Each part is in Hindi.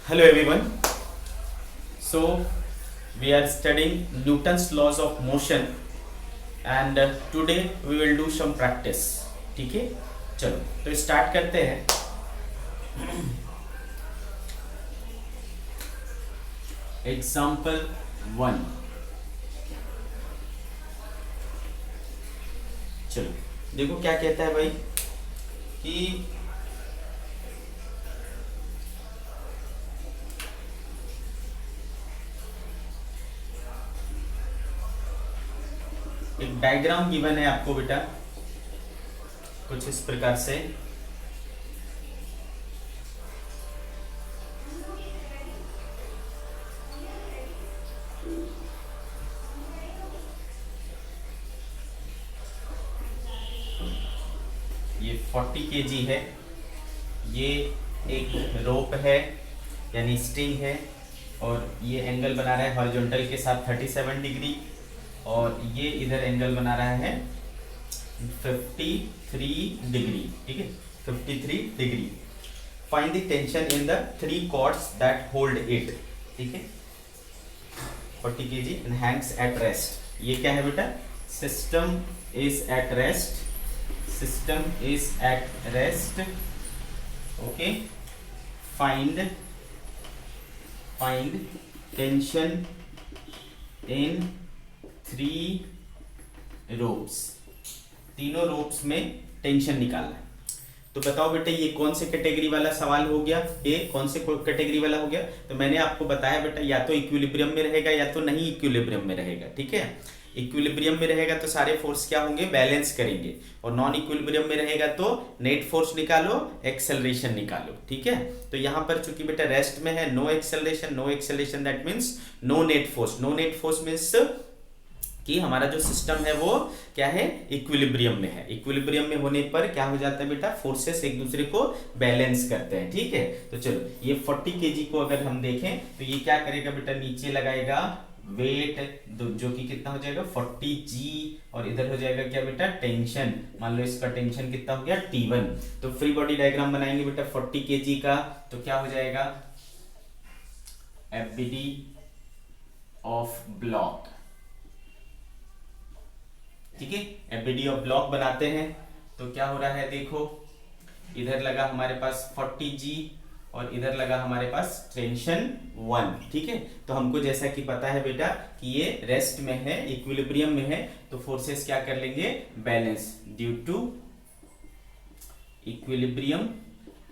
Hello everyone. So we are studying Newton's laws of motion and today we will do some practice. ठीक है, चलो तो स्टार्ट करते हैं. एग्जाम्पल 1. चलो देखो क्या कहता है भाई कि एक डायग्राम गिवन है आपको बेटा कुछ इस प्रकार से. ये 40 kg है, ये एक रोप है यानी स्ट्रिंग है और ये एंगल बना रहा है हॉरिजॉन्टल के साथ 37 डिग्री और ये इधर एंगल बना रहा है 53 डिग्री. ठीक है, 53 degree. Find the tension in the 3 cords that hold it. ठीक है, 40 kg and hangs at rest. ये क्या है बेटा? System is at rest. System is at rest. Okay, find tension in 3 ropes. तीनों रोप्स में टेंशन निकालना है. तो बताओ बेटे ये कौन से कैटेगरी वाला सवाल हो गया? ये कौन से कैटेगरी वाला हो गया? तो मैंने आपको बताया बेटा या तो इक्विलिब्रियम में रहेगा या तो नहीं इक्विलिब्रियम में रहेगा. ठीक है, इक्विलिब्रियम में रहेगा तो सारे फोर्स क्या होंगे? बैलेंस करेंगे. और नॉन इक्विलिब्रियम में रहेगा तो नेट फोर्स निकालो, एक्सेलरेशन निकालो. ठीक है, तो यहाँ पर चूंकि बेटा रेस्ट में है, no acceleration that means no net force. No net force means कि हमारा जो सिस्टम है वो क्या है? इक्विलिब्रियम में है. इक्विलिब्रियम में होने पर क्या हो जाता है बेटा? फोर्सेस एक दूसरे को बैलेंस करते हैं. ठीक है, तो चलो ये 40 kg को अगर हम देखें तो ये क्या करेगा बेटा? नीचे लगाएगा वेट जो कि कितना हो जाएगा? 40 g और इधर हो जाएगा क्या बेटा? टेंशन. मान लो इसका टेंशन कितना हो गया? T1. तो फ्री बॉडी डायग्राम बनाएंगे बेटा 40 kg का. तो क्या हो जाएगा? FBD of block. ठीक है, एफबीडी ऑफ ब्लॉक बनाते हैं. तो क्या हो रहा है देखो, इधर लगा हमारे पास 40 g और इधर लगा हमारे पास टेंशन 1. ठीक है, तो हमको जैसा कि पता है बेटा कि ये रेस्ट में है, इक्विलिब्रियम में है, तो फोर्सेस क्या कर लेंगे? Balance. Due to equilibrium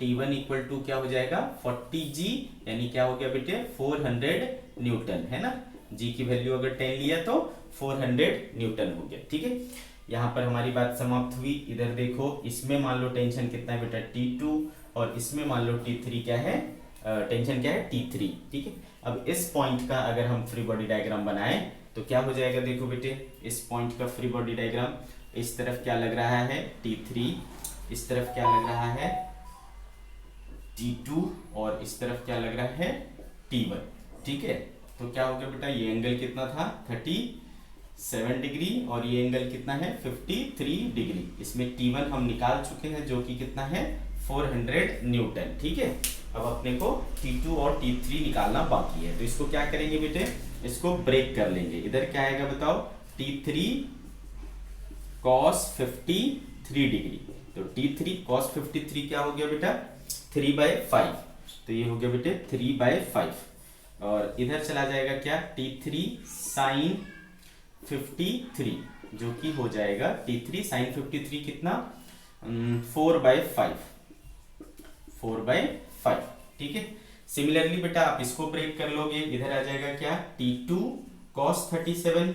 T1 equal to क्या हो जाएगा? 40 g यानी क्या हो गया बेटे? 400 न्यूटन. है ना, g की वैल्यू अगर 10 लिया तो 400 न्यूटन हो गया. ठीक है, यहाँ पर हमारी बात समाप्त हुई. इधर देखो, इसमें मान लो टेंशन कितना है बेटा? T2 और इसमें मान लो T3 क्या है? टेंशन क्या है? T3. ठीक है, अब इस पॉइंट का अगर हम फ्री बॉडी डायग्राम बनाएं तो क्या हो जाएगा? देखो बेटे, इस पॉइंट का फ्री बॉडी डायग्राम इस तरफ क्या लग रहा है? T3. इस तरफ क्या लग रहा है? T2 और इस तरफ क्या लग रहा है? T1. ठीक है, तो क्या हो गया बेटा? ये एंगल कितना था? 37 डिग्री और ये एंगल कितना है? 53 डिग्री. इसमें T1 हम निकाल चुके हैं जो कि कितना है? 400 न्यूटन. ठीक है, अब अपने को T2 और T3 निकालना बाकी है. तो इसको क्या करेंगे बेटे? इसको ब्रेक कर लेंगे. इधर क्या आएगा बताओ? T3 cos 53 degree. तो T3 cos 53 क्या हो गया बेटा? 3/5. तो ये हो गया बेटे 3/5 और इधर चला जाएगा क्या? T3 sin 53 जो कि हो जाएगा T3 sin 53 कितना? 4/5. 4/5. ठीक है, सिमिलरली बेटा आप इसको ब्रेक कर लोगे. इधर आ जाएगा क्या? T2 cos 37.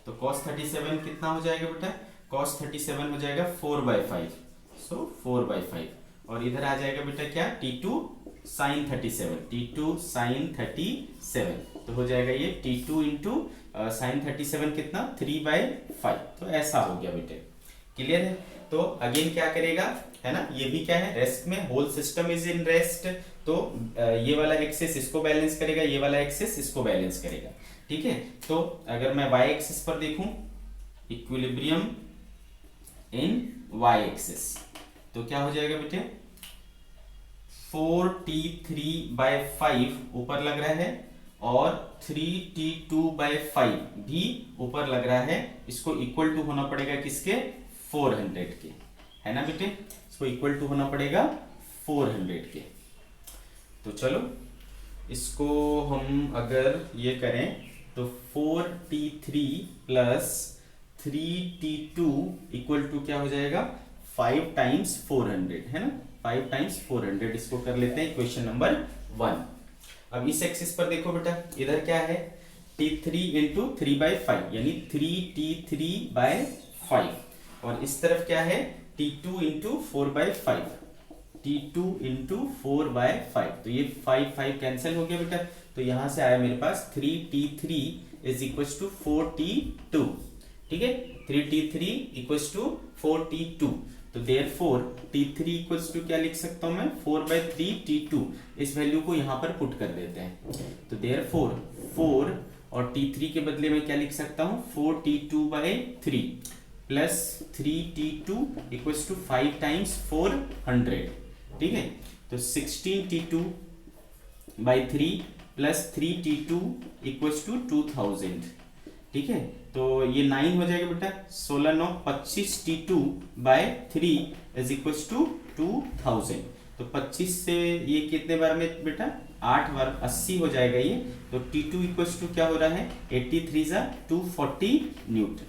तो cos 37 कितना हो जाएगा बेटा? cos 37 हो जाएगा 4/5. सो 4/5 और इधर आ जाएगा बेटा क्या? T2 sin 37. T2 sin 37 तो हो जाएगा ये T2 इंटू साइन 37 कितना? 3/5. तो ऐसा हो गया बेटे. क्लियर है? तो अगेन क्या करेगा? है ना, ये भी क्या है? रेस्ट में. Whole system is in rest. तो ये वाला एक्सिस इसको बैलेंस करेगा, ये वाला एक्सिस इसको बैलेंस करेगा. ठीक है, तो अगर मैं y एक्सिस पर देखूं, इक्विलिब्रियम इन y एक्सिस, तो क्या हो जाएगा बेटे? 4t3/5 ऊपर लग रहा है और 3t2/5 भी ऊपर लग रहा है। इसको इक्वल टू होना पड़ेगा किसके? 400 के, है ना बेटे? इसको इक्वल टू होना पड़ेगा 400 के। तो चलो इसको हम अगर ये करें तो 4t3 plus 3t2 equal to क्या हो जाएगा? 5 टाइम्स 400, है ना? 5 टाइम्स 400। इसको कर लेते हैं क्वेश्चन नंबर 1। अब इस एक्सिस पर देखो बेटा, इधर क्या है? t3 इंटू 3/5 यानी 3t3/5 और इस तरफ क्या है? t2 into 4/5 t2 into 4/5। तो ये 5 कैंसिल हो गया बेटा। तो यहां से आया मेरे पास 3t3 is equal to 4t2। ठीक है, 3t3 इक्वल टू 4t2। तो देयरफॉर t3 इक्वल्स टू क्या लिख सकता हूं मैं? 4/3 t2। इस वैल्यू को यहां पर पुट कर देते हैं। तो देयरफॉर 4 और t3 के बदले में क्या लिख सकता हूं? 4t2/3 plus 3t2 equals to 5 times 400। ठीक है, तो 16t2/3 plus 3t2 equals to 2000। ठीक है, तो ये 9 हो जाएगा बेटा। 16 25 t2/3 इज इक्वल्स टू 2000। तो 25 से ये कितने बार में बेटा? 8 बार, 80 हो जाएगा ये। तो t2 इक्वल्स टू क्या हो रहा है? 83 240 न्यूटन।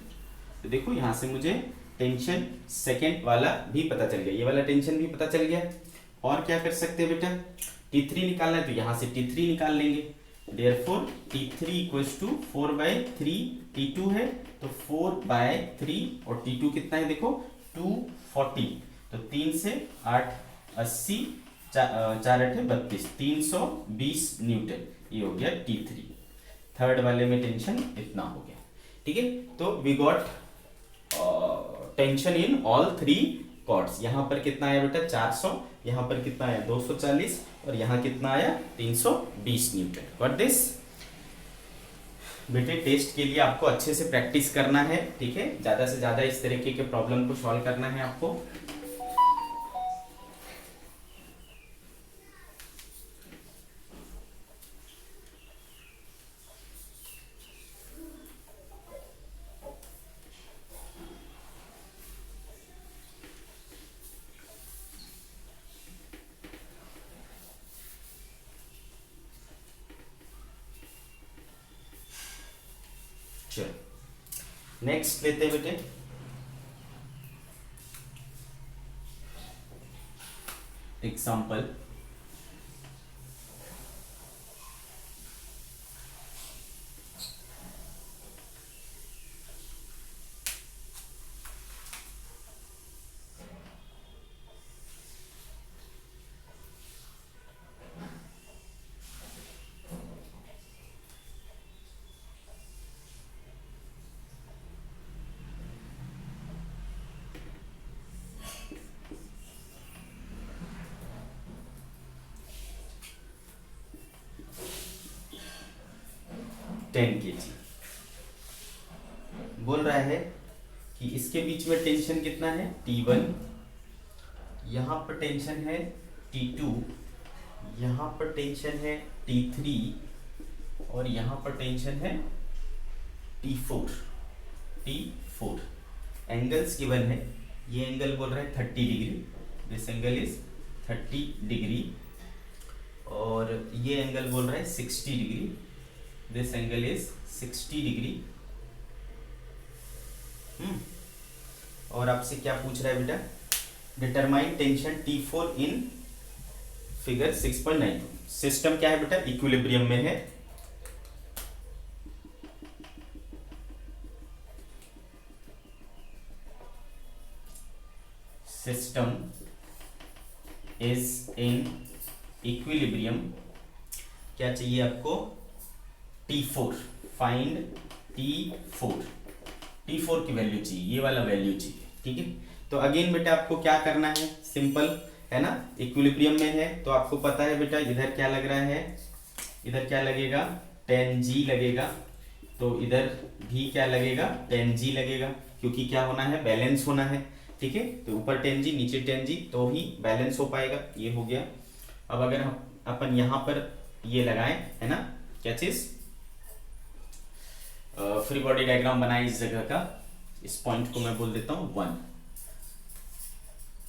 तो देखो यहां से मुझे टेंशन सेकेंड वाला भी पता चल गया, ये वाला टेंशन भी पता चल गया। और क्या कर सकते हैं बेटा? t3 निकालना है तो यहां से t3 निकाल लेंगे। Therefore t3 equals to 4/3 t2 है तो 4/3 और t2 कितना है देखो? 240। तो 3 से 8 80 4 8 32 320 न्यूटन। ये हो गया t3। थर्ड वाले में टेंशन इतना हो गया। ठीक है, तो we got tension in all 3 cords. यहां पर कितना आया बेटा? 400। यहां पर कितना आया? 240 और यहां कितना आया? 320 न्यूटन। गॉट दिस बेटे? टेस्ट के लिए आपको अच्छे से प्रैक्टिस करना है। ठीक है, ज्यादा से ज्यादा इस तरीके के प्रॉब्लम को सॉल्व करना है आपको। चलो नेक्स्ट लेते हैं बेटे। एग्जाम्पल, टेन kg बोल रहा है कि इसके बीच में टेंशन कितना है? T1। यहां पर टेंशन है T2, यहां पर टेंशन है T3 और यहां पर टेंशन है T4। एंगल्स गिवन है। ये एंगल बोल रहा है 30 degree, this angle is 30 degree. और ये एंगल बोल रहा है 60 degree, this angle is 60 degree. और आपसे क्या पूछ रहा है बेटा? Determine tension T4 in figure 6.92। System क्या है बेटा? इक्विलिब्रियम में है। System is in equilibrium. क्या चाहिए आपको? T4। फाइंड T4 की वैल्यू चाहिए, ये वाला वैल्यू चाहिए। ठीक है, तो अगेन बेटा आपको क्या करना है? सिंपल है ना, इक्विलिब्रियम में है तो आपको पता है बेटा इधर क्या लग रहा है, इधर क्या लगेगा? tan g लगेगा। तो इधर भी क्या लगेगा? tan g लगेगा, क्योंकि क्या होना है? बैलेंस होना है। ठीक है, तो ऊपर tan g नीचे tan g तो ही बैलेंस हो पाएगा। ये हो गया। अब अगर हम अपन यहाँ पर ये लगाएं, है ना, क्या चीज, फ्री बॉडी डायग्राम बनाए इस जगह का, इस पॉइंट को मैं बोल देता हूँ 1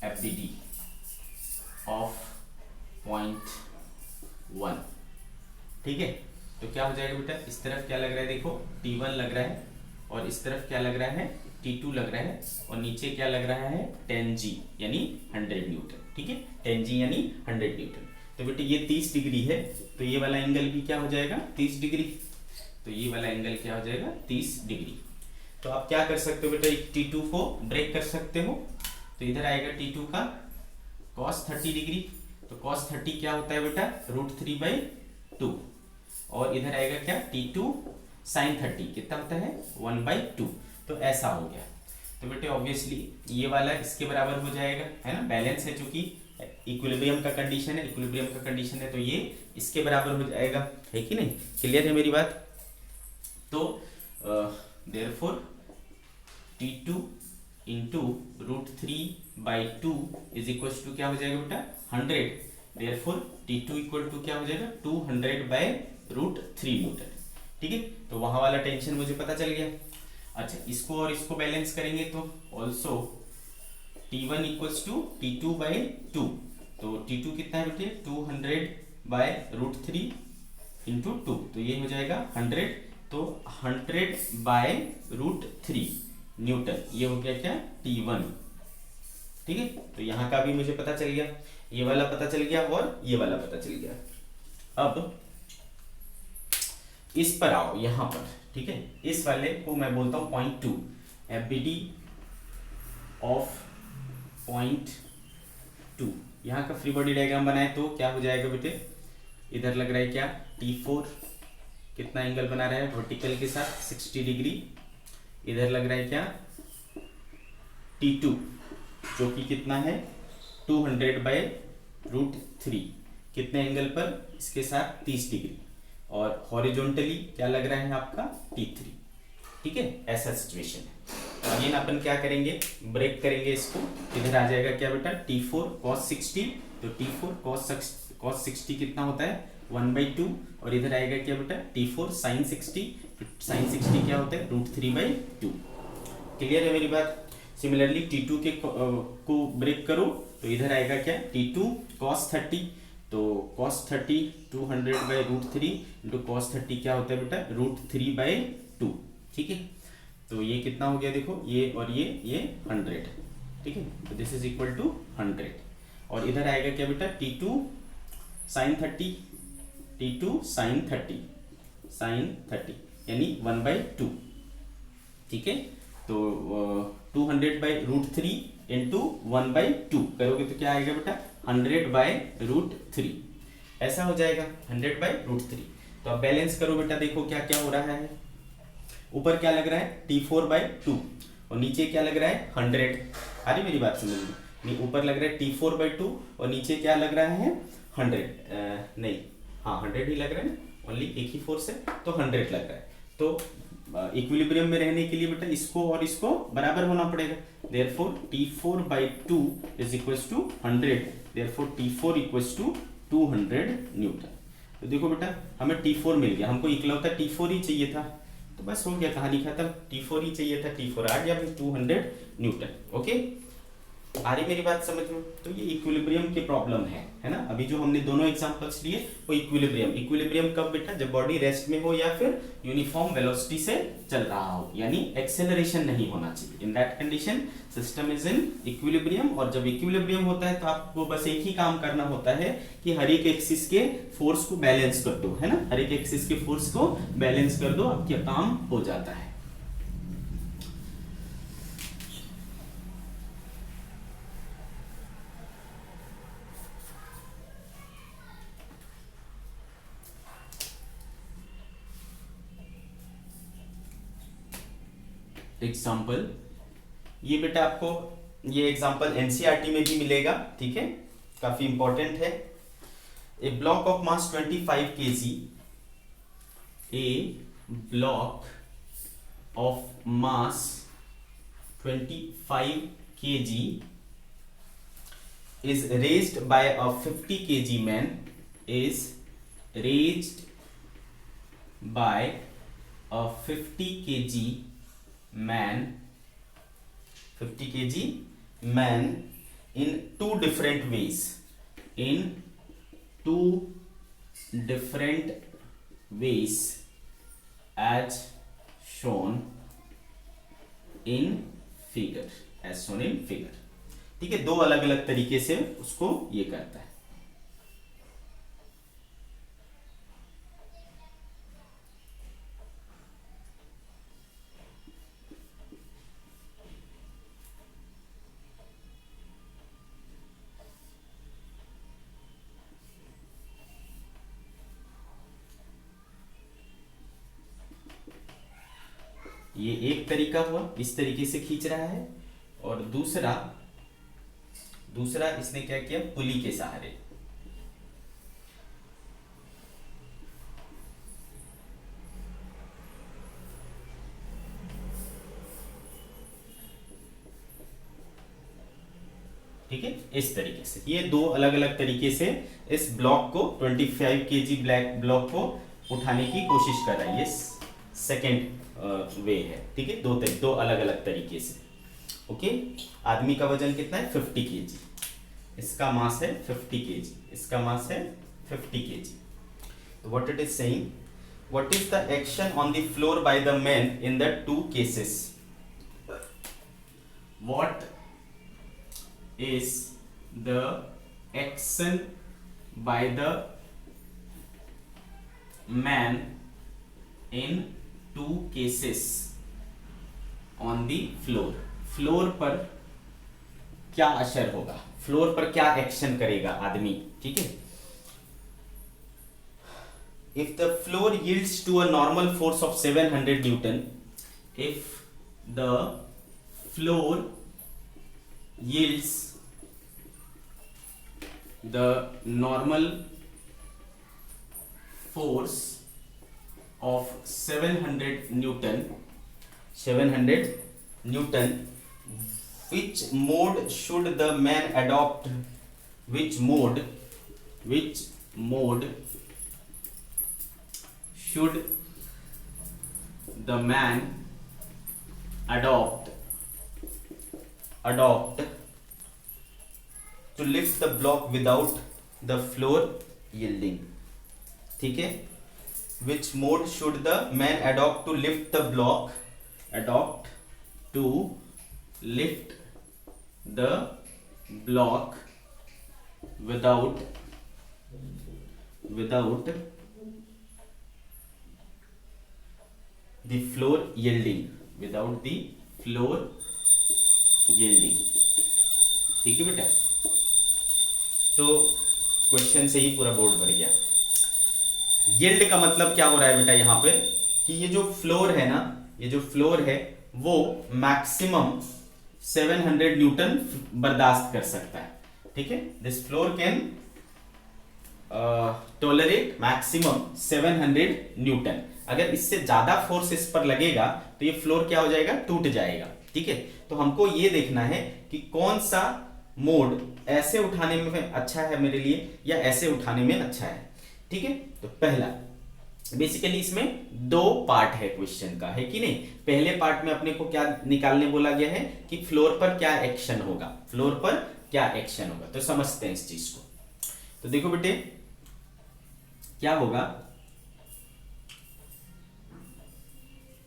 FBD ऑफ पॉइंट 1, ठीक है। तो क्या हो जाएगा बेटा, इस तरफ क्या लग रहा है, देखो T1 लग रहा है, और इस तरफ क्या लग रहा है, T2 लग रहा है, और नीचे क्या लग रहा है 10G यानी 100 न्यूटन, ठीक है, 10G यानी 100 न्यूटन। तो बेटे ये 30 डिग्री है, तो ये वाला एंगल भी क्या हो जाएगा 30 डिग्री, तो ये वाला एंगल क्या हो जाएगा 30 डिग्री। तो आप क्या कर सकते हो बेटा, एक T2 को ब्रेक कर सकते हो, तो इधर आएगा T2 का cos 30 डिग्री, तो cos 30 क्या होता है बेटा √3/2, और इधर आएगा क्या T2 sin 30 कितना होता है 1/2। तो ऐसा हो गया। तो बेटे ऑब्वियसली ये वाला इसके बराबर हो जाएगा, है ना, बैलेंस है, चूंकि इक्विलिब्रियम का कंडीशन है, इक्विलिब्रियम का कंडीशन है, तो ये इसके बराबर हो जाएगा, है कि नहीं, क्लियर है मेरी बात। तो therefore T2 into √3/2 is equal to क्या हो जाएगा बेटा 100, देयरफॉर T2 इक्वल टू क्या हो जाएगा 200/√3 न्यूटन, ठीक है। तो वहां वाला टेंशन मुझे पता चल गया। अच्छा, इसको और इसको बैलेंस करेंगे तो also T1 equals to T2/2, तो T2 कितना है बेटे 200/√3 इंटू 2, तो ये हो जाएगा 100, तो 100/√3 न्यूटन, ये हो गया क्या T1, ठीक है। तो यहाँ का भी मुझे पता चल गया, ये वाला पता चल गया और ये वाला पता चल गया। अब इस पर आओ, यहाँ पर, ठीक है, इस वाले को मैं बोलता हूँ पॉइंट 2 FBD ऑफ पॉइंट 2। यहाँ का फ्री बॉडी डायग्राम बनाए तो क्या हो जाएगा बेटे, इधर लग रहा है क्या T4, कितना एंगल बना रहा है वर्टिकल के साथ 60 डिग्री, इधर लग रहा है क्या T2 जो कि कितना है 200/√3, कितने एंगल पर इसके साथ 30 डिग्री, और हॉरिजॉन्टली क्या लग रहा है आपका T3, ठीक है, ऐसा सिचुएशन है। अगेन अपन क्या करेंगे, ब्रेक करेंगे इसको, इधर आ जाएगा क्या बेटा T4 cos 60, तो T4 cos 60 कितना होता है 1/2, और इधर आएगा क्या बेटा T4 sin 60, sin 60 क्या होता है √3/2, क्लियर है मेरी बात। सिमिलरली T2 के को ब्रेक करो तो इधर आएगा क्या T2 cos 30, तो cos 30 200/√3 इंटू cos 30 क्या होता है बेटा √3/2, ठीक है। तो ये कितना हो गया देखो, ये और ये 100, ठीक है, तो दिस इज इक्वल टू 100, और इधर आएगा क्या बेटा T2 sin 30, T2 sin 30 यानी 1/2, ठीक है। तो 200/√3 इंटू 1/2 करोगे तो क्या आएगा बेटा 100/√3, ऐसा हो जाएगा 100/√3। तो अब बैलेंस करो बेटा, देखो क्या क्या हो रहा है, ऊपर क्या लग रहा है T4/2 और नीचे क्या लग रहा है 100, अरे मेरी बात सुनो, नहीं ऊपर लग रहा है T4/2 और नीचे क्या लग रहा है 100, नहीं हाँ 100 ही लग रहा है ना, ओनली एक ही फोर्स है तो 100 लग रहा है। तो इक्विलिब्रियम में रहने के लिए बेटा इसको और इसको बराबर होना पड़ेगा, therefore T4/2 is equals to 100, therefore T4 equals to 200 newton. तो देखो बेटा हमें T4 मिल गया, हमको इकलौता T4 ही चाहिए था, तो बस हो गया कहानी खत्म, T4 ही चाहिए था, T4 आ गया भाई 200 न्यूटन। ओके, आ रही मेरी बात समझ में। तो ये इक्विलिब्रियम की प्रॉब्लम है ना। अभी जो हमने दोनों एग्जांपल्स लिए वो इक्विलिब्रियम कब बेटा, जब बॉडी रेस्ट में हो या फिर यूनिफॉर्म वेलोसिटी से चल रहा हो, यानी एक्सेलरेशन नहीं होना चाहिए, in that condition system is in equilibrium. और जब इक्विलिब्रियम होता है तो आपको बस एक ही काम करना होता है कि हर एक एक्सिस के फोर्स को बैलेंस कर दो, है ना, हर एक एक्सिस के फोर्स को बैलेंस कर दो, आपका काम हो जाता है। एग्जाम्पल, ये बेटा आपको ये एग्जाम्पल एनसीईआरटी में भी मिलेगा, ठीक है, काफी इंपॉर्टेंट है। A block of mass 25 kg, a block of mass 25 kg is raised by a 50 kg man, is raised by a 50 kg man, 50 kg man in two different ways, in two different ways as shown in figure, as shown in figure। ठीक है, दो अलग अलग तरीके से उसको ये करता है। ये एक तरीका हुआ, इस तरीके से खींच रहा है, और दूसरा इसने क्या किया, पुली के सहारे। ठीक है, इस तरीके से ये दो अलग अलग तरीके से इस ब्लॉक को 25 केजी ब्लॉक को उठाने की कोशिश कर रहा है। ये सेकेंड वे है। ठीक है, दो अलग अलग तरीके से। ओके, आदमी का वजन कितना है, 50 केजी, इसका मास है 50 केजी, इसका मास है 50 केजी। तो what it is saying, what is the action on the floor by the man in the two cases, what is the action by the man in two cases on the floor, floor पर क्या असर होगा, फ्लोर पर क्या एक्शन करेगा आदमी। ठीक है, if the floor yields to a normal force of 700 Newton, if the floor yields the normal force of 700 Newton, which mode should the man adopt, which mode should the man adopt to lift the block without the floor yielding। ठीक है, which mode should the man adopt to lift the block, without the floor yielding, ठीक है बेटा। तो क्वेश्चन से ही पूरा बोर्ड भर गया। यील्ड का मतलब क्या हो रहा है बेटा यहाँ पे, कि ये जो फ्लोर है ना, ये जो फ्लोर है वो मैक्सिमम 700 न्यूटन बर्दाश्त कर सकता है। ठीक है, this floor can tolerate maximum 700 Newton. अगर इससे ज्यादा फोर्स इस पर लगेगा तो ये फ्लोर क्या हो जाएगा, टूट जाएगा। ठीक है, तो हमको ये देखना है कि कौन सा मोड ऐसे उठाने में अच्छा है मेरे लिए या ऐसे उठाने में अच्छा है। ठीक है, तो पहला बेसिकली इसमें दो पार्ट है क्वेश्चन का, है कि नहीं। पहले पार्ट में अपने को क्या निकालने बोला गया है कि फ्लोर पर क्या एक्शन होगा, तो समझते हैं इस चीज को। तो देखो बेटे क्या होगा,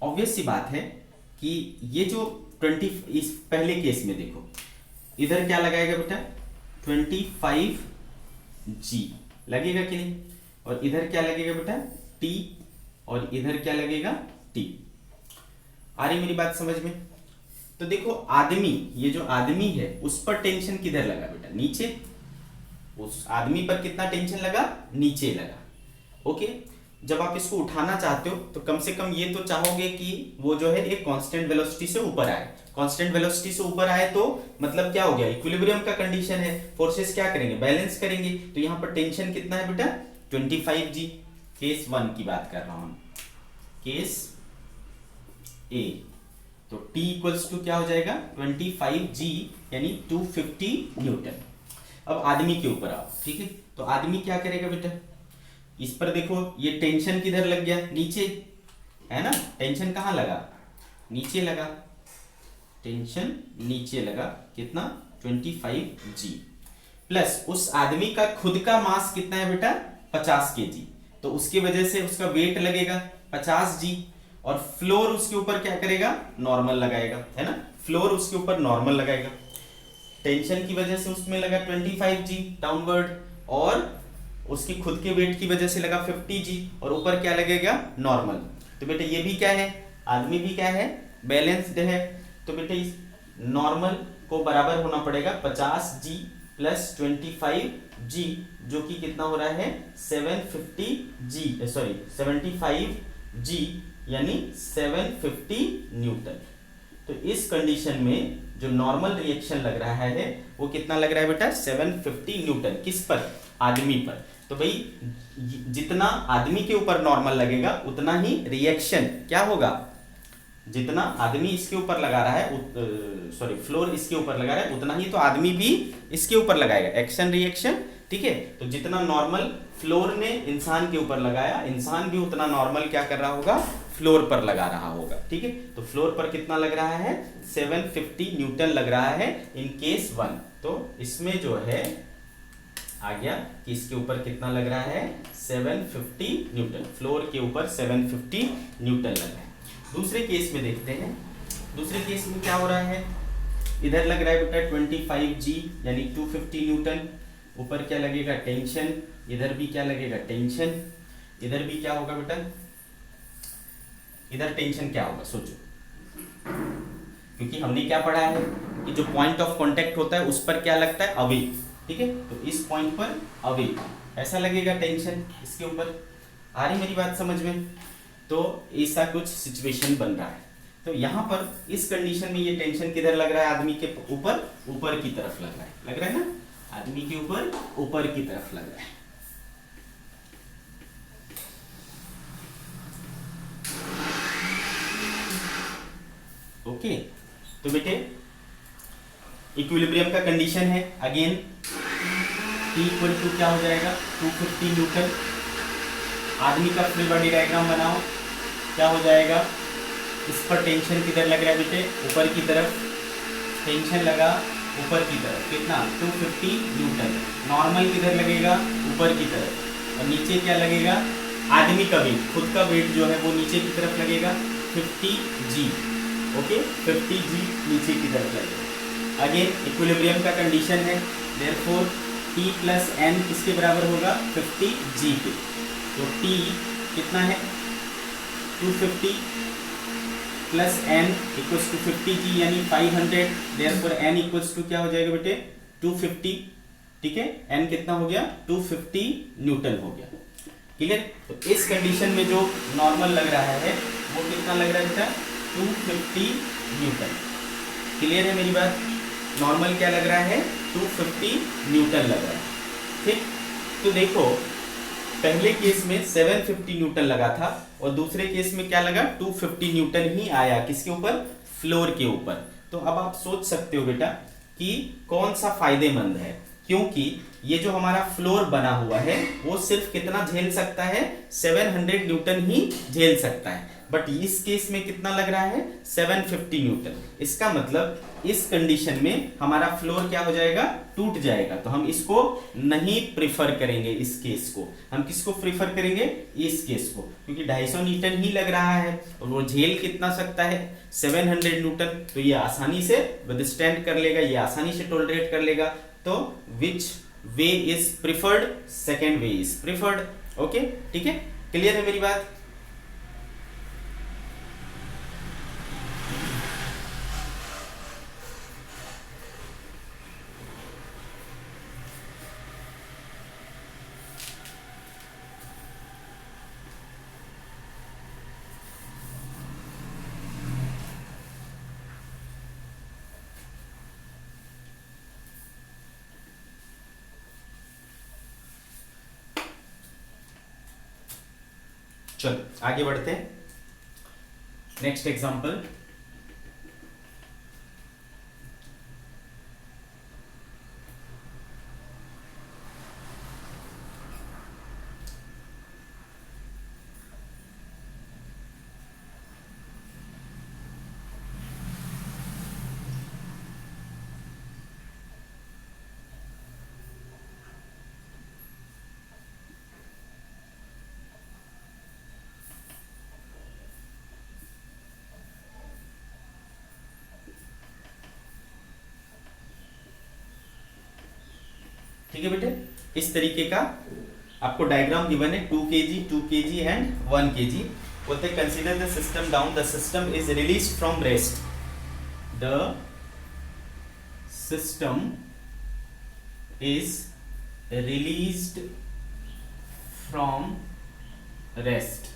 ऑब्वियस सी बात है कि ये जो 20, इस पहले केस में देखो इधर क्या लगाएगा बेटा, 25G लगेगा कि नहीं, और इधर क्या लगेगा बेटा, T, और इधर क्या लगेगा, T। आ रही मेरी बात समझ में। तो देखो आदमी, ये जो आदमी है उस पर टेंशन किधर लगा बेटा, नीचे। उस आदमी पर कितना टेंशन लगा, नीचे लगा। ओके, जब आप इसको उठाना चाहते हो तो कम से कम ये तो चाहोगे कि वो जो है एक कांस्टेंट वेलोसिटी से ऊपर आए। कांस्टेंट वेलोसिटी से ऊपर आए तो मतलब क्या हो गया, इक्विलिब्रियम का कंडीशन है, फोर्सेस क्या करेंगे, बैलेंस करेंगे। तो यहाँ पर टेंशन कितना है बेटा, 25G। केस 1 की बात कर रहा हूं, केस ए। तो T इक्वल्स टू क्या हो जाएगा, 25G यानी 250 न्यूटन। अब आदमी के ऊपर आओ, ठीक है। तो आदमी क्या करेगा बेटा, इस पर देखो ये टेंशन किधर लग गया, नीचे है ना, टेंशन कहाँ लगा, नीचे लगा, टेंशन नीचे लगा, कितना 25 जी, प्लस उस आदमी का खुद का मास कितना है बेटा 50 केजी, तो उसकी वजह से उसका वेट लगेगा 50 जी, और फ्लोर उसके ऊपर क्या करेगा, नॉर्मल लगाएगा, है ना, फ्लोर उसके ऊपर नॉर्मल लगाएगा, टेंशन की वजह से उसमें लगा 25 जी डाउनवर्ड, और उसकी खुद के वेट की वजह से लगा 50 जी, और ऊपर क्या लगेगा, नॉर्मल। तो बेटा ये भी क्या है, आदमी भी क्या है, बैलेंस्ड है, तो बेटा इस नॉर्मल को बराबर होना पड़ेगा 50 जी प्लस 25 जी, जो कि कितना हो रहा है 750 जी, सॉरी 75 जी, यानी 750 न्यूटन। तो इस कंडीशन में जो नॉर्मल रिएक्शन लग रहा है वो कितना लग रहा है बेटा 750 न्यूटन, किस पर, आदमी पर। तो भाई जितना आदमी के ऊपर नॉर्मल लगेगा उतना ही रिएक्शन क्या होगा, जितना आदमी इसके ऊपर लगा रहा है, सॉरी फ्लोर इसके ऊपर लगा रहा है, उतना ही तो आदमी भी इसके ऊपर लगाएगा, एक्शन रिएक्शन, ठीक है। तो जितना नॉर्मल फ्लोर ने इंसान के ऊपर लगाया, इंसान भी उतना नॉर्मल क्या कर रहा होगा, फ्लोर पर लगा रहा होगा, ठीक है। तो फ्लोर पर कितना लग रहा है 750 न्यूटन लग रहा है इन केस 1। तो इसमें जो है आ गया कि इसके ऊपर कितना लग रहा है 750 न्यूटन, फ्लोर के ऊपर 750 न्यूटन लग रहा है। दूसरे केस में देखते हैं, दूसरे केस में क्या हो रहा है, इधर लग रहा है बेटा 25 जी यानी 250 न्यूटन, ऊपर क्या लगेगा टेंशन, इधर भी क्या लगेगा टेंशन, इधर भी क्या होगा बेटा, इधर टेंशन क्या होगा सोचो, क्योंकि हमने क्या पढ़ा है कि जो पॉइंट ऑफ कांटेक्ट होता है उस पर क्या लगता है अवे, ठीक है। तो इस पॉइंट पर अवे ऐसा लगेगा टेंशन इसके ऊपर, आ रही मेरी बात समझ में। तो ऐसा कुछ सिचुएशन बन रहा है, तो यहाँ पर इस कंडीशन में ये टेंशन किधर लग रहा है, आदमी के ऊपर, ऊपर की तरफ लग रहा है ना, आदमी के ऊपर ऊपर की तरफ लग रहा है। ओके, तो बेटे इक्विलिब्रियम का कंडीशन है अगेन, T इक्वल टू क्या हो जाएगा 250 न्यूटन, आदमी का फ्री बॉडी डायग्राम बनाओ, क्या हो जाएगा, इस पर टेंशन किधर लग रहा है बेटे, ऊपर की तरफ, टेंशन लगा ऊपर की तरफ, कितना 250 न्यूटन, नॉर्मल किधर लगेगा ऊपर की तरफ, और नीचे क्या लगेगा, आदमी का वेट, खुद का वेट जो है वो नीचे की तरफ लगेगा 50 जी, ओके 50 जी नीचे की तरफ लगेगा। अगेन इक्विलिब्रियम का कंडीशन है, देयरफॉर T प्लस N किसके बराबर होगा 50 जी के, तो T कितना है 250 प्लस N इक्वल्स टू 50 जी यानी 500, देयरफॉर N इक्वल्स टू क्या हो जाएगा बेटे 250, ठीक है, N कितना हो गया 250 न्यूटन हो गया, क्लियर। तो इस कंडीशन में जो नॉर्मल लग रहा है वो कितना लग रहा है बेटा 250 न्यूटन, क्लियर है मेरी बात, नॉर्मल क्या लग रहा है 250 न्यूटन लग रहा है, ठीक। तो देखो पहले केस में 750 न्यूटन लगा था और दूसरे केस में क्या लगा 250 न्यूटन ही आया, किसके ऊपर, फ्लोर के ऊपर। तो अब आप सोच सकते हो बेटा कि कौन सा फायदेमंद है, क्योंकि ये जो हमारा फ्लोर बना हुआ है वो सिर्फ कितना झेल सकता है 700 न्यूटन ही झेल सकता है, बट इस केस में कितना लग रहा है 750 न्यूटन। इसका मतलब इस कंडीशन में हमारा फ्लोर क्या हो जाएगा, टूट जाएगा, तो हम इसको नहीं प्रिफर करेंगे, इस केस को हम किसको प्रिफर करेंगे, इस केस को, क्योंकि 250 न्यूटन ही लग रहा है और वो झेल कितना सकता है 700 न्यूटन, तो ये आसानी से विदस्टैंड कर लेगा, ये आसानी से टॉलरेट कर लेगा। तो which way is preferred, second way is preferred, okay, ठीक है, क्लियर है मेरी बात। चलो आगे बढ़ते हैं, नेक्स्ट एग्जांपल, ठीक है बेटे, इस तरीके का आपको डायग्राम गिवन है 2 kg 2 kg एंड 1 kg। बोलते consider the system down, the system is release from rest, the system is released from rest,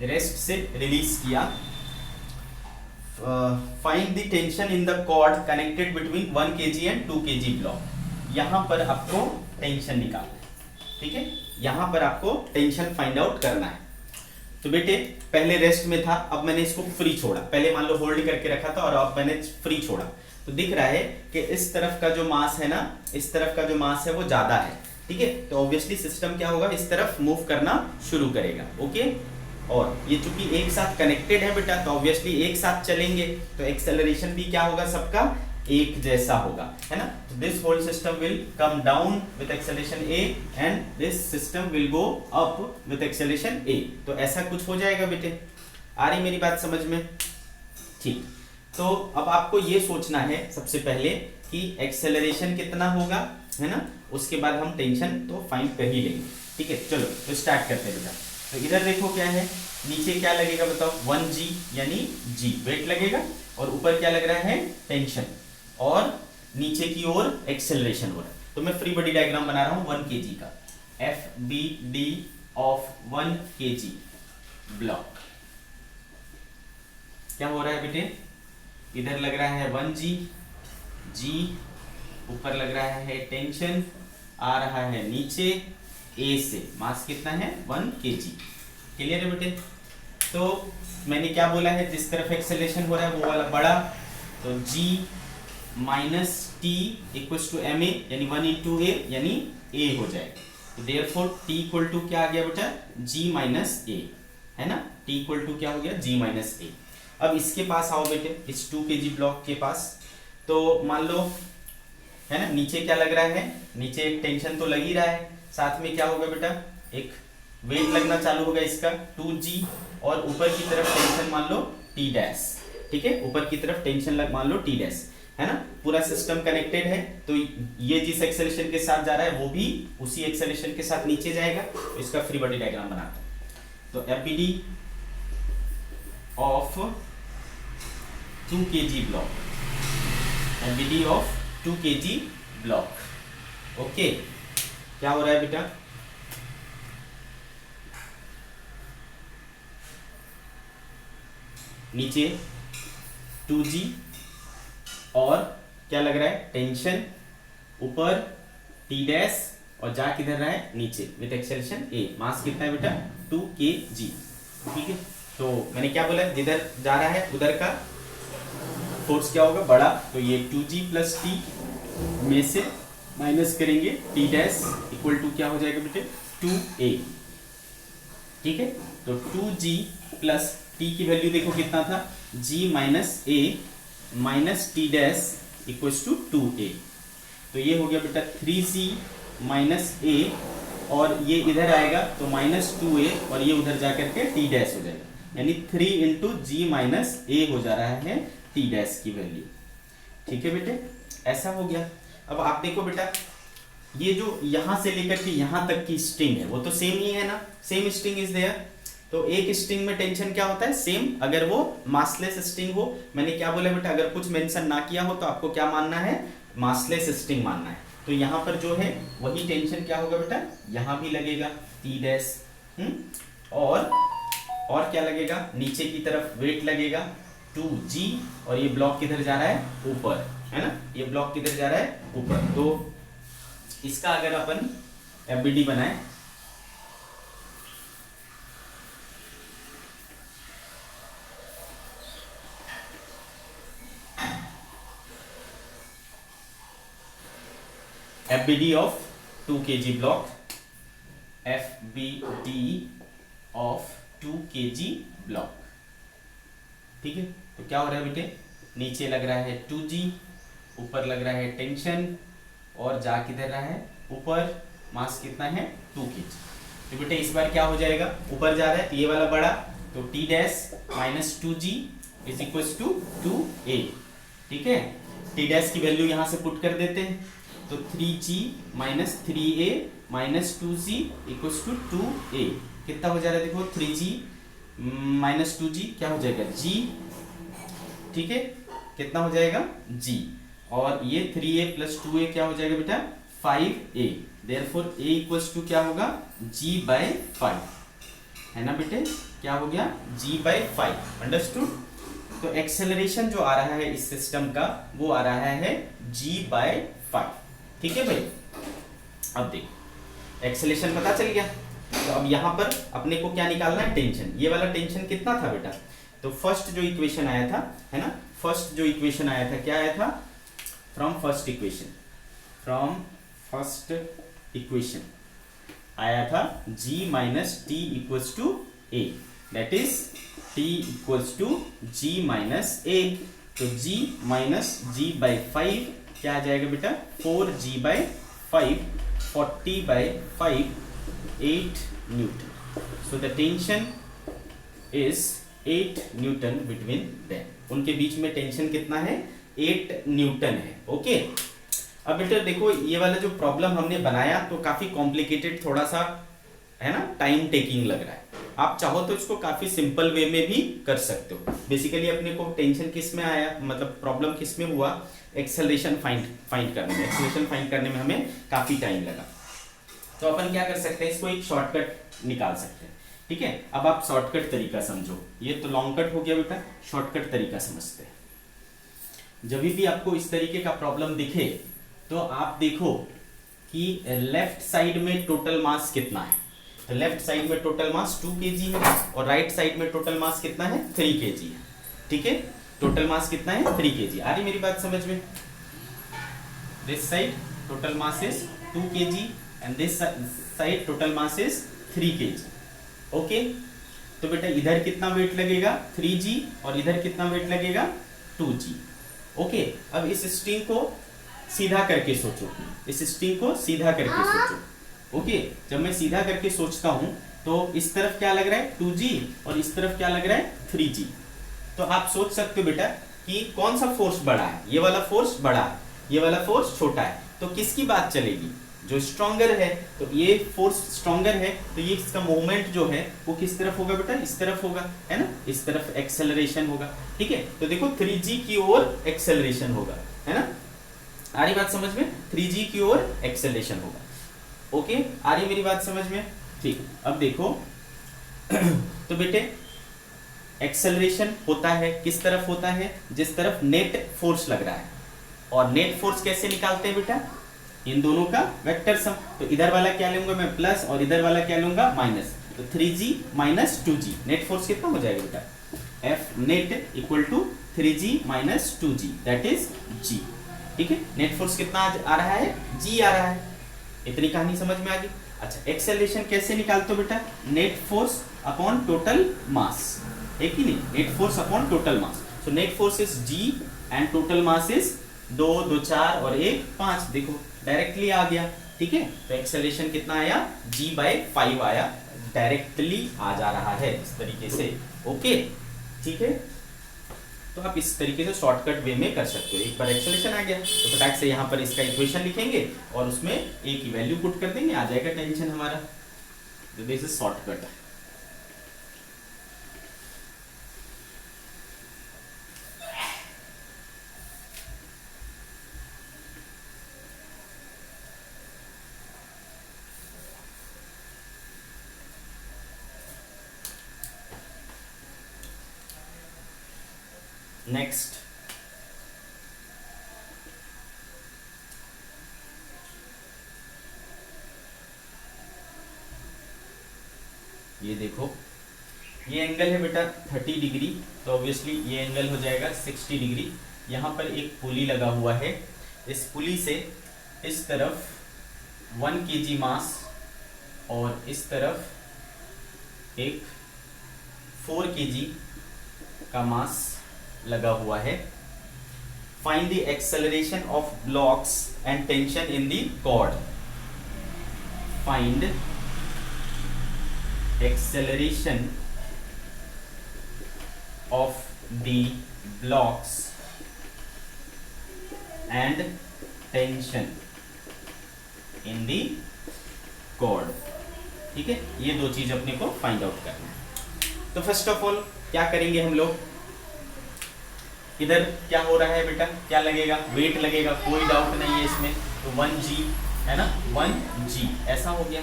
rest से रिलीज किया। Find the tension in the cord connected between 1 kg and 2 kg block. यहां पर आपको टेंशन निकालना है, ठीक है, यहां पर आपको टेंशन फाइंड आउट करना है। तो बेटे पहले रेस्ट में था, अब मैंने इसको फ्री छोड़ा, पहले मान लो होल्ड करके रखा था और अब मैंने फ्री छोड़ा, तो दिख रहा है कि इस तरफ का जो मास है ना, इस तरफ का जो मास है वो ज्यादा है, ठीक है, तो ऑब्वियसली सिस्टम क्या होगा, इस तरफ मूव करना शुरू करेगा। ओके, और ये चूंकि एक साथ कनेक्टेड है बेटा, तो ऑब्वियसली एक साथ चलेंगे, तो एक्सेलरेशन भी क्या होगा, सबका एक जैसा होगा, है ना। तो this whole system will come down with acceleration a and this system will go up with acceleration a। तो ऐसा कुछ हो जाएगा बेटे, आ रही मेरी बात समझ में? ठीक, तो अब आपको ये सोचना है सबसे पहले कि एक्सेलरेशन कितना होगा, है ना, उसके बाद हम टेंशन तो फाइंड कर ही लेंगे। ठीक है, चलो तो स्टार्ट करते हैं बेटा। तो इधर देखो क्या है, नीचे क्या लगेगा बताओ, 1g यानी g वेट लगेगा, और ऊपर क्या लग रहा है, टेंशन, और नीचे की ओर एक्सेलरेशन हो रहा है। तो मैं फ्री बॉडी डायग्राम बना रहा हूं 1 kg का, FBD ऑफ 1 kg ब्लॉक। क्या हो रहा है बेटे, इधर लग रहा है 1g, g ऊपर लग रहा है टेंशन, आ रहा है नीचे A से, मास कितना है 1 kg। क्लियर है बेटे? तो मैंने क्या बोला है, जिस तरफ एक्सेलरेशन हो रहा है वो वाला बड़ा, तो g minus T equals to M A, यानी 1 इंटू ए यानी a हो जाएगा। तो देयरफॉर t इक्वल टू क्या आ गया बेटा, g माइनस ए, है ना, t इक्वल टू क्या हो गया, g माइनस ए। अब इसके पास आओ बेटे, इस 2 kg ब्लॉक के पास, तो मान लो, है ना, नीचे क्या लग रहा है, नीचे एक टेंशन तो लग ही रहा है, साथ में क्या होगा बेटा, एक वेट लगना चालू होगा इसका 2g, और ऊपर की तरफ टेंशन मान लो t डैश, ठीक है, ऊपर की तरफ टेंशन लग मान लो t डैश, है ना, पूरा सिस्टम कनेक्टेड है। तो ये जिस एक्सेलरेशन के साथ जा रहा है वो भी उसी एक्सेलरेशन के साथ नीचे जाएगा। तो इसका फ्री बॉडी डायग्राम बनाते हैं। तो FBD of 2 kg block, FBD of 2 kg block. Okay, क्या हो रहा है बेटा, नीचे 2g और क्या लग रहा है, टेंशन, ऊपर t डैश, और जा किधर रहा है, नीचे विद एक्सेलरेशन a। मास कितना है बेटा, 2 kg। ठीक है, तो मैंने क्या बोला, जिधर जा रहा है उधर का फोर्स क्या होगा, बड़ा, तो ये 2g प्लस t में से माइनस करेंगे t डैश इक्वल टू क्या हो जाएगा बेटे, 2a। ठीक है, तो 2g प्लस t की वैल्यू देखो कितना था, g minus a minus T dash equals to 2a। तो ये हो गया बेटा 3c माइनस a, और ये इधर आएगा तो माइनस 2a, और ये उधर जाकर के टी डैश हो जाएगा, यानी 3 इंटू जी माइनस a हो जा रहा है टी डैश की वैल्यू। ठीक है बेटे, ऐसा हो गया। अब आप देखो बेटा, ये जो यहां से लेकर के यहां तक की स्ट्रिंग है वो तो सेम ही है ना, सेम स्ट्रिंग इज देयर। तो एक स्ट्रिंग में टेंशन क्या होता है, सेम, अगर वो मासलेस स्ट्रिंग हो। मैंने क्या बोला बेटा, अगर कुछ मेंशन ना किया हो तो आपको क्या मानना है, मासलेस स्ट्रिंग मानना है। तो यहाँ पर जो है वही टेंशन क्या होगा बेटा, यहाँ भी लगेगा टी डैश, और क्या लगेगा, नीचे की तरफ वेट लगेगा 2g, और ये ब्लॉक किधर जा रहा है, ऊपर, है ना, ये ब्लॉक किधर जा रहा है, ऊपर। तो इसका अगर अपन FBD बनाए, FBD of 2 kg block, FBD of 2 kg block. ठीक है, तो क्या हो रहा है बेटे, नीचे लग रहा है 2g, ऊपर लग रहा है टेंशन, और जा किधर रहा है, ऊपर, मास कितना है 2 kg। तो बेटे इस बार क्या हो जाएगा, ऊपर जा रहा है, ये वाला बड़ा, तो t dash minus 2g is equal to 2a। ठीक है, t डैश की वैल्यू यहां से पुट कर देते हैं, तो 3g minus 3a minus 2g equals to 2a। कितना हो जा रहा है देखो, 3g माइनस 2g क्या हो जाएगा g, ठीक है, कितना हो जाएगा g, और ये 3a प्लस 2a क्या हो जाएगा बेटा 5a। Therefore a equals to क्या होगा g बाय 5, है ना बेटे, क्या हो गया g बाय 5। अंडरस्टूड। तो एक्सेलरेशन जो आ रहा है इस सिस्टम का वो आ रहा है g बाय 5, ठीक है भाई। अब देखो एक्सेलरेशन पता चल गया, तो अब यहाँ पर अपने को क्या निकालना है, टेंशन। ये वाला टेंशन कितना था बेटा, तो फर्स्ट जो इक्वेशन आया था, है ना, फर्स्ट जो इक्वेशन आया था क्या आया था, फ्रॉम फर्स्ट इक्वेशन आया था g minus T equals to a, that is t equals to g minus a। तो g माइनस g बाई 5 क्या आ जाएगा बेटा 4g by 5, 40 by 5, 8 newton. So the tension is 8 newton between them. उनके बीच में टेंशन कितना है 8 न्यूटन है। ओके अब बेटा देखो ये वाला जो प्रॉब्लम हमने बनाया तो काफी कॉम्प्लिकेटेड थोड़ा सा है ना, टाइम टेकिंग लग रहा है। आप चाहो तो इसको काफी सिंपल वे में भी कर सकते हो। बेसिकली अपने को टेंशन किस में आया, मतलब प्रॉब्लम किस में हुआ, एक्सेलरेशन फाइंड करने में। एक्सेलरेशन फाइंड करने में हमें काफी टाइम लगा, तो अपन क्या कर सकते हैं, इसको एक शॉर्टकट निकाल सकते हैं। ठीक है, अब आप शॉर्टकट तरीका समझो। ये तो लॉन्ग कट हो गया बेटा, शॉर्टकट तरीका समझते हैं। जब भी आपको इस तरीके का प्रॉब्लम दिखे तो आप देखो कि लेफ्ट साइड में टोटल मास कितना है। तो लेफ्ट साइड में टोटल मास 2 kg है और राइट साइड में टोटल मास कितना है 3 kg है। ठीक है, टोटल मास कितना है 3 kg। आ रही मेरी बात समझ में? This side total mass is 2 kg and this side total mass is 3 kg। Okay, तो बेटा इधर कितना वेट लगेगा 3g और इधर कितना वेट लगेगा 2g। ओके, अब इस स्ट्रिंग को सीधा करके सोचो, इस स्ट्रिंग को सीधा करके सोचो। ओके, जब मैं सीधा करके सोचता हूं तो इस तरफ क्या लग रहा है 2g और इस तरफ क्या लग रहा है 3g। तो आप सोच सकते हो बेटा कि कौन सा फोर्स बड़ा है, ये वाला फोर्स बड़ा है, ये वाला फोर्स छोटा है, तो किसकी बात चलेगी, जो स्ट्रॉन्गर है। तो ये फोर्स स्ट्रॉन्गर है तो ये इसका मूवमेंट जो है वो किस तरफ होगा बेटा, इस तरफ होगा, है ना, इस तरफ एक्सेलरेशन होगा। ठीक है, तो देखो 3g की ओर एक्सेलरेशन होगा, है ना, आ रही बात समझ में, 3g की ओर एक्सेलरेशन होगा। ओके, आ रही मेरी बात समझ में? ठीक, अब देखो तो बेटे एक्सेलरेशन होता है किस तरफ होता है, जिस तरफ नेट फोर्स लग रहा है। और नेट फोर्स कैसे निकालते हैं बेटा, इन दोनों का वेक्टर सम। तो इधर वाला क्या लूंगा मैं प्लस और इधर वाला क्या लूंगा माइनस। तो 3g minus 2g, net force कितना हो जाएगा बेटा, F net equal to 3g minus 2g, that is g। ठीक है, नेट फोर्स कितना आ रहा है g आ रहा है। इतनी कहानी समझ में आ गई। अच्छा, एक्सेलरेशन कैसे निकालते हो बेटा, net force upon total mass, है कि नहीं, net force upon total mass. So net force is g and total mass is 2 2 4 और 1 5। देखो डायरेक्टली आ गया। ठीक है, तो एक्सेलरेशन कितना आया g बाय 5 आया, डायरेक्टली आ जा रहा है इस तरीके से। ओके, ठीक है, तो आप इस तरीके से शॉर्टकट वे में कर सकते हो। एक बार एक्सेलरेशन आ गया तो फटाक से यहाँ पर इसका इक्वेशन लिखेंगे और उसमें a की वैल्यू पुट कर देंगे, आ जाएगा टेंशन हमारा। तो दिस इज शॉर्टकट। नेक्स्ट, ये देखो ये एंगल है बेटा 30 डिग्री, तो ऑब्वियसली ये एंगल हो जाएगा 60 डिग्री। यहाँ पर एक पुली लगा हुआ है, इस पुली से इस तरफ 1 kg मास और इस तरफ एक 4 kg का मास लगा हुआ है। Find the acceleration of blocks and tension in the cord. Find acceleration of the blocks and tension in the cord. ठीक है, ये दो चीज अपने को फाइंड आउट करना है। तो फर्स्ट ऑफ ऑल क्या करेंगे हम लोग, इधर क्या हो रहा है बेटा, क्या लगेगा, वेट लगेगा, कोई डाउट नहीं है इसमें। तो 1g है ना, 1g ऐसा हो गया।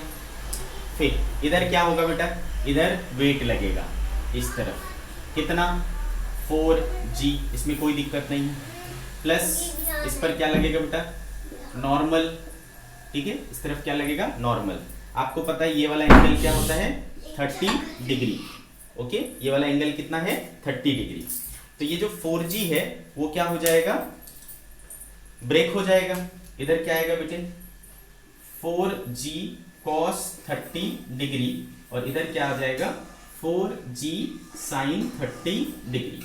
फिर इधर क्या होगा बेटा, इधर वेट लगेगा इस तरफ, कितना 4g, इसमें कोई दिक्कत नहीं है। प्लस इस पर क्या लगेगा बेटा, नॉर्मल। ठीक है, इस तरफ क्या लगेगा, नॉर्मल। आपको पता है ये वाला एंगल क्या होता है, 30 डिग्री। ओके, ये वाला एंगल कितना है, 30 डिग्री। तो ये जो 4g है वो क्या हो जाएगा, ब्रेक हो जाएगा। इधर क्या आएगा बेटे, 4g cos 30 डिग्री, और इधर क्या आ जाएगा, 4g sin 30 डिग्री।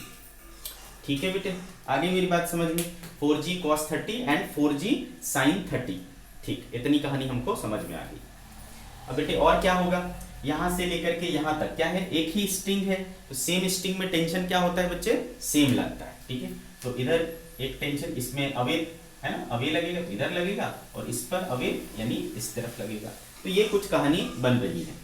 ठीक है बेटे, आगे मेरी बात समझ में, 4g cos 30 and 4g sin 30। ठीक, इतनी कहानी हमको समझ में आ गई। अब बेटे और क्या होगा, यहां से लेकर के यहां तक क्या है, एक ही स्ट्रिंग है, तो सेम स्ट्रिंग में टेंशन क्या होता है बच्चे, सेम लगता है। ठीक है, तो इधर एक टेंशन, इसमें अवे है ना, अवे लगेगा तो इधर लगेगा, और इस पर अवे यानी इस तरफ लगेगा। तो ये कुछ कहानी बन रही है।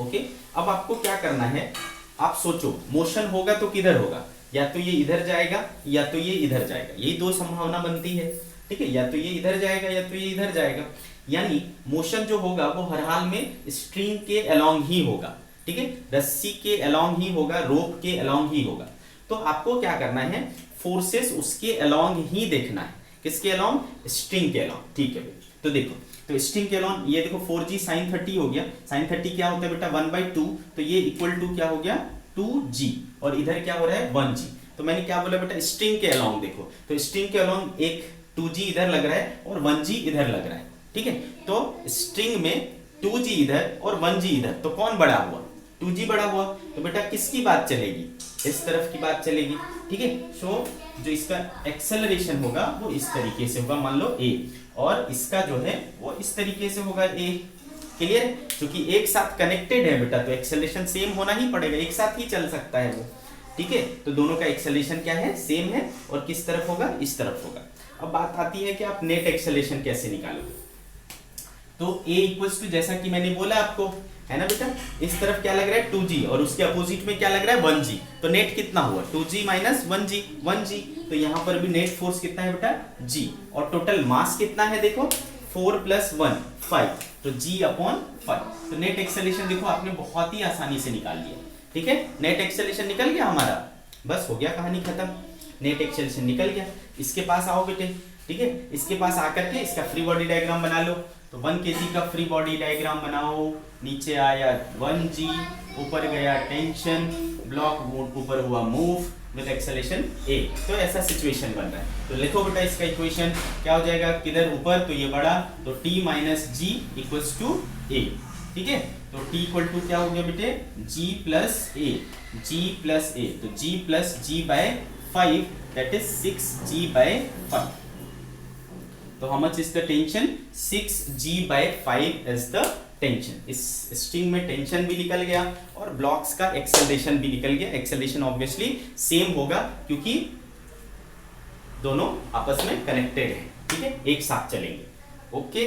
ओके, अब आपको क्या करना है, आप सोचो मोशन होगा तो किधर होगा, या तो ये इधर जाएगा या तो ये इधर जाएगा, यही दो संभावना बनती है। ठीक है, या तो ये इधर जाएगा या तो ये इधर जाएगा, यानी मोशन जो होगा वो हर हाल में स्ट्रिंग के अलोंग ही होगा। ठीक है, रस्सी के अलोंग ही होगा, रोप के अलोंग ही होगा। तो आपको क्या करना है, फोर्सेस उसके अलोंग ही देखना है। किसके अलोंग, स्ट्रिंग के अलोंग। ठीक है, तो देखो, तो स्ट्रिंग के अलोंग ये देखो 4g sin 30 हो गया। sin 30 क्या होता है बेटा, 1/2, तो ये इक्वल टू क्या हो गया, 2g, और इधर क्या हो रहा है, 1g। तो मैंने क्या बोला बेटा, स्ट्रिंग के अलोंग देखो, तो स्ट्रिंग के अलोंग एक 2g इधर लग रहा है और 1g इधर लग रहा है। ठीक है, तो स्ट्रिंग में 2g इधर और 1g इधर, तो कौन बड़ा हुआ, 2g बड़ा हुआ। तो बेटा किसकी बात चलेगी, इस तरफ की बात चलेगी। ठीक है, सो जो इसका एक्सेलरेशन होगा वो इस तरीके से होगा, मान लो a, और इसका जो है वो इस तरीके से होगा a। क्लियर, क्योंकि एक साथ कनेक्टेड है बेटा, तो एक्सेलरेशन सेम होना ही पड़ेगा, एक साथ ही चल सकता है वो। ठीक है, तो दोनों का एक्सेलरेशन क्या है, सेम है, और किस तरफ होगा, इस तरफ होगा। अब बात आती है कि आप नेट एक्सेलरेशन कैसे निकालोगे। तो a इक्वल्स टू, जैसा कि मैंने बोला आपको, है ना बेटा, इस तरफ क्या लग रहा है 2g, और उसके अपोजिट में क्या लग रहा है 1g, तो नेट कितना हुआ 2g माइनस 1g। तो यहाँ पर भी नेट फोर्स कितना है बेटा, g, और टोटल मास कितना है देखो, 4 + 1 5, तो g/5। तो नेट एक्सेलरेशन देखो आपने बहुत ही आसानी से निकाल लिया। ठीक है, नेट एक्सेलरेशन निकल गया हमारा, बस हो गया कहानी खत्म, नेट एक्सेलरेशन निकल गया। इसके पास आओ बेटे, ठीक है, इसके पास आकर के इसका फ्री बॉडी डायग्राम बना लो। तो 1 kg का फ्री बॉडी डायग्राम बनाओ, नीचे आया 1g, ऊपर गया टेंशन, ब्लॉक ऊपर हुआ मूव विद एक्सेलरेशन a। तो ऐसा सिचुएशन बन रहा है। तो लिखो बेटा इसका इक्वेशन क्या हो जाएगा, किधर ऊपर, तो ये बड़ा, तो t - g = a। ठीक है, तो t = क्या हो गया बेटे, g + a, तो g + g/5, that is 6g/5। तो how much is the tension, 6g/5 is the tension. इस स्ट्रिंग में टेंशन भी निकल गया और ब्लॉक्स का एक्सेलरेशन भी निकल गया। एक्सेलरेशन ऑब्वियसली सेम होगा क्योंकि दोनों आपस में कनेक्टेड है। ठीक है, एक साथ चलेंगे। ओके,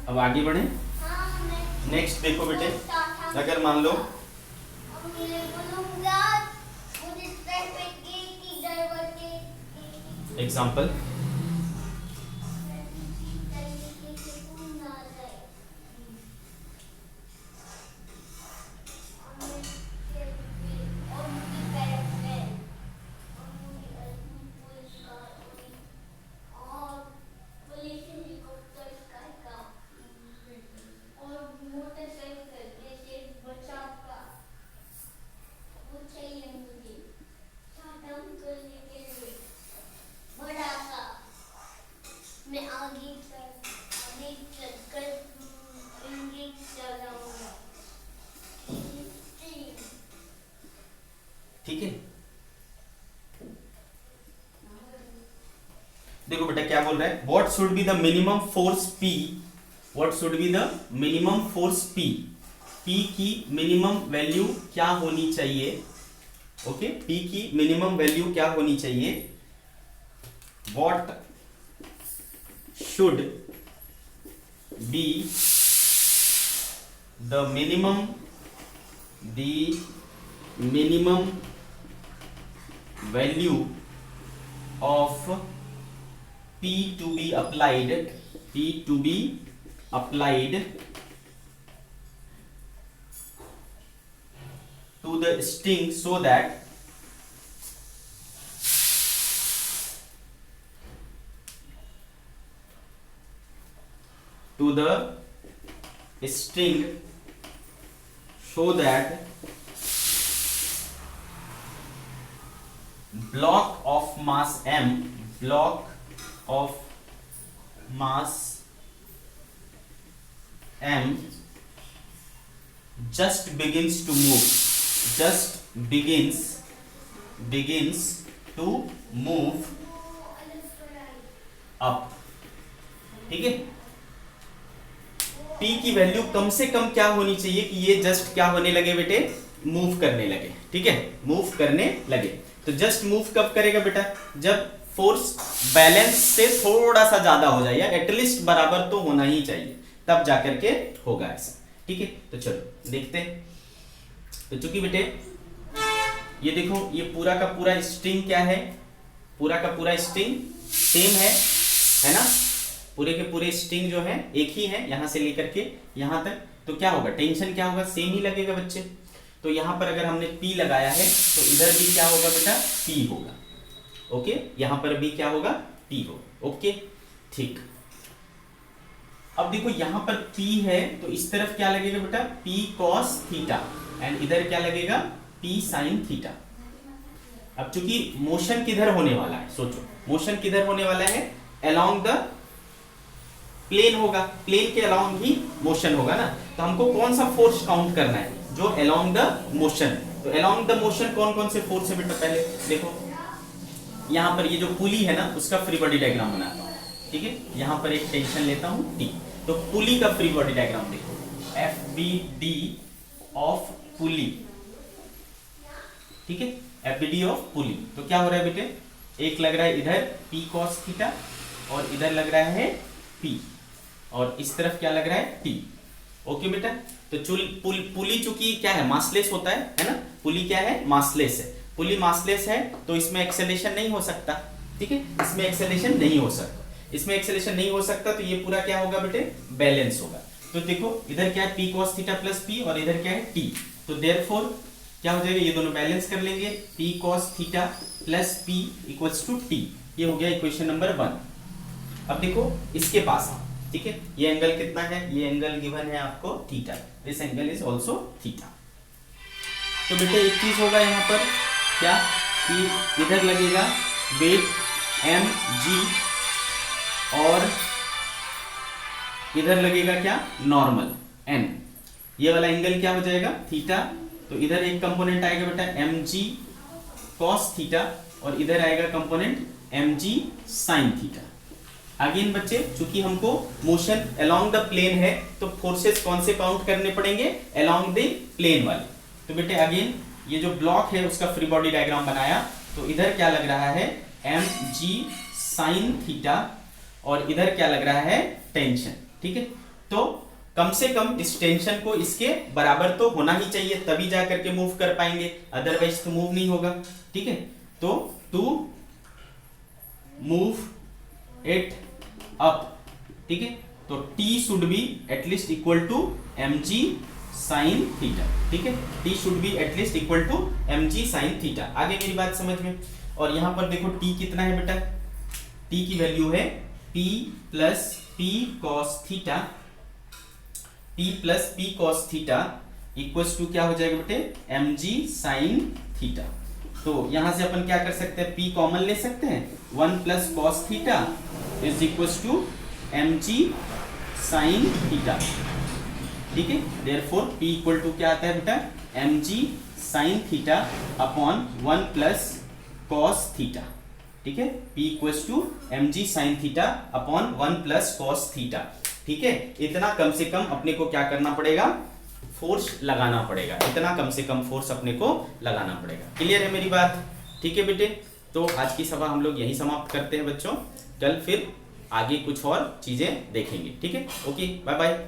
अब आगे बढ़े। नेक्स्ट देखो बेटे, अगर मान लो एग्जाम्पल, ठीक है, देखो बेटा क्या बोल रहा है, what should be the minimum force P, what should be the minimum force P, P की मिनिमम वैल्यू क्या होनी चाहिए, ओके, P की मिनिमम वैल्यू क्या होनी चाहिए, what should be the minimum value of P to be applied to the string so that block of mass m just begins to move up, ठीक है। P की वैल्यू कम से कम क्या होनी चाहिए कि ये जस्ट क्या होने लगे बेटे, मूव करने लगे, ठीक है, मूव करने लगे। तो जस्ट मूव कब करेगा बेटा, जब फोर्स बैलेंस से थोड़ा सा ज्यादा हो जाए या एटलीस्ट बराबर तो होना ही चाहिए, तब जाकर के होगा ऐसा, ठीक है। तो चलो देखते हैं। तो चूंकि बेटे ये देखो, ये पूरा का पूरा स्ट्रिंग क्या है, पूरा का पूरा स्ट्रिंग सेम है ना, पूरे के पूरे स्ट्रिंग जो है एक ही है, यहां से लेकर के यहां तक। तो क्या होगा, टेंशन क्या होगा, सेम ही लगेगा बच्चे। तो यहां पर अगर हमने P लगाया है तो इधर भी क्या होगा बेटा, P होगा, ओके, यहां पर भी क्या होगा, P होगा, ओके, ठीक। अब देखो यहां पर P है तो इस तरफ क्या लगेगा बेटा, P cos थीटा, एंड इधर क्या लगेगा, P sin थीटा। अब चूंकि मोशन किधर होने वाला है, सोचो मोशन किधर होने वाला है, अलोंग द प्लेन होगा, प्लेन के अलोंग ही मोशन होगा ना। तो हमको कौन सा फोर्स काउंट करना है, जो अलोंग द मोशन। तो अलोंग द मोशन कौन कौन से फोर्स है बेटा, पहले देखो यहां पर ये जो पुली है ना, उसका फ्री बॉडी डायग्राम बनाता हूं, ठीक है। यहां पर एक टेंशन लेता हूं T, तो पुली का फ्री बॉडी डायग्राम देखो, FBD ऑफ पुली, ठीक है, FBD ऑफ पुली। तो क्या हो रहा है बेटे, एक लग रहा है इधर P cos थीटा और इधर लग रहा है P, और इस तरफ क्या लग रहा है T, ओके बेटा। तो पुली चूंकि क्या है, मासलेस होता है ना, पुली क्या है, मासलेस है, पुली मासलेस है तो इसमें एक्सेलेरेशन नहीं हो सकता, ठीक है, इसमें एक्सेलेरेशन नहीं हो सकता, इसमें एक्सेलेरेशन नहीं हो सकता, तो ये पूरा क्या होगा बेटे, बैलेंस होगा। तो देखो इधर क्या है, P cos theta plus P, और इधर क्या है T, तो देयरफॉर क्या हो जाएगा, ये दोनों बैलेंस कर लेंगे, P cos theta plus P equals to T, ये हो गया इक्वेशन नंबर 1। अब देखो इसके पास, ठीक है, ये एंगल कितना है, ये एंगल गिवन है आपको theta, this angle is also theta. तो बेटे एक चीज होगा यहाँ पर क्या, कि इधर लगेगा वेट mg और इधर लगेगा क्या, नॉर्मल n, ये वाला एंगल क्या हो जाएगा, थीटा। तो इधर एक कंपोनेंट आएगा बेटा mg cos थीटा और इधर आएगा component mg sin theta. Again बच्चे चूंकि हमको मोशन अलोंग द प्लेन है तो फोर्सेस कौन से काउंट करने पड़ेंगे, अलोंग द प्लेन वाले। तो बेटे अगेन ये जो ब्लॉक है उसका फ्री बॉडी डायग्राम बनाया, तो इधर क्या लग रहा है, mg sin थीटा और इधर क्या लग रहा है, टेंशन, ठीक है। तो कम से कम इस टेंशन को इसके बराबर तो होना ही चाहिए, तभी जा करके मूव कर पाएंगे, अदरवाइज तो मूव नहीं होगा, ठीक है। तो टू मूव इट अप, ठीक है, तो T should be at least equal to mg sin theta, ठीक है, T should be at least equal to mg sin theta. आगे मेरी बात समझ में। और यहां पर देखो T कितना है बेटा, T की वैल्यू है P plus P cos theta, P plus P cos theta equals to क्या हो जाएगा बेटे, mg sin थीटा। तो यहां से अपन क्या कर सकते हैं, P कॉमन ले सकते हैं, 1 plus cos theta is equals to mg sin theta, ठीक है। देयरफॉर P इक्वल टू क्या आता है बेटा, mg sine theta upon 1 plus cos theta, ठीक है, P equals to mg sine theta upon 1 plus cos theta, ठीक है। इतना कम से कम अपने को क्या करना पड़ेगा, फोर्स लगाना पड़ेगा, इतना कम से कम फोर्स अपने को लगाना पड़ेगा। क्लियर है मेरी बात? ठीक है बेटे, तो आज की सभा हम लोग यहीं समाप्त करते हैं बच्चों, कल फिर आगे कुछ और चीजें देखेंगे, ठीक है। Okay, bye bye.